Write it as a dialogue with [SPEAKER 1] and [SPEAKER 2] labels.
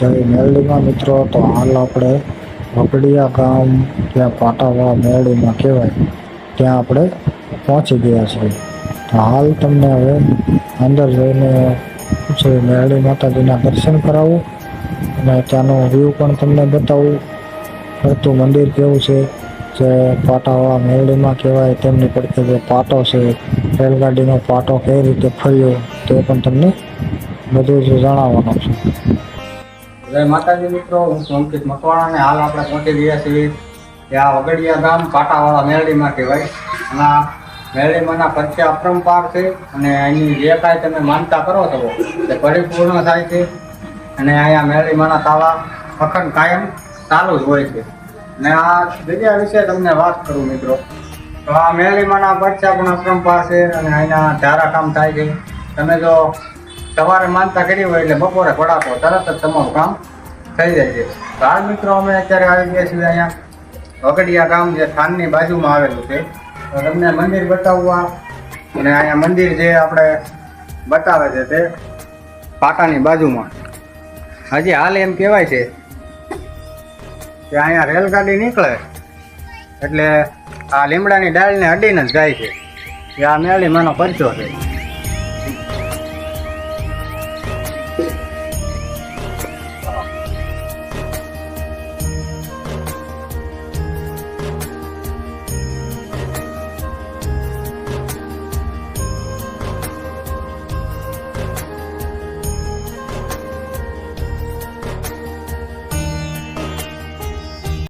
[SPEAKER 1] જય મેરડીમાં મિત્રો. તો હાલ આપણે વગડિયા ગામ ત્યાં પાટાવાળા મેરડીમાં કહેવાય ત્યાં આપણે પહોંચી ગયા છીએ. તો હાલ તમને હવે અંદર જઈને છે મેરડી માતાજીના દર્શન કરાવું અને ત્યાંનો વ્યૂ પણ તમને બતાવું. ફરતું મંદિર કેવું છે, જે પાટાવાળા મેરડીમાં કહેવાય તેમની પડખે જે પાટો છે, રેલગાડીનો પાટો કઈ રીતે ફર્યો તે પણ તમને બધું જ જણાવવાનું છે.
[SPEAKER 2] જય માતાજી મિત્રો, હું છું અંકિત મકવાણા અને હાલ આપણે પહોંચી ગયા છીએ ત્યાં વગડિયા ગામ પાટાવાળા મેરડીમાં કહેવાય. અને મેરડીમાંના પથ્ય અપરંપાર છે અને અહીંની જે કાંઈ તમે માનતા કરો છો તે પરિપૂર્ણ થાય છે. અને અહીંયા મેરડીમાંના તાળા અખંડ કાયમ ચાલુ જ હોય છે. અને આ જગ્યા વિશે તમને વાત કરું મિત્રો, તો આ મેરડીમાંના પથ્ય પણ અપરંપાર છે અને અહીંના ધારા કામ થાય છે. તમે જો સવારે માનતા કરી હોય એટલે બપોરે પડાકો તરત જ તમારું કામ થઈ જાય છે. તો હાલ મિત્રો અમે અત્યારે આવી ગયા છીએ અહીંયા વગડિયા ગામ જે થાનની બાજુમાં આવેલું છે. તો તમને મંદિર બતાવવા અને અહીંયા મંદિર જે આપણે બતાવે છે તે પાટાની બાજુમાં હજી હાલ એમ કહેવાય છે કે અહીંયા રેલગાડી નીકળે એટલે આ લીમડાની ડાળને અડીને જ જાય છે. એ આ મેરડીમાંનો પરચો છે.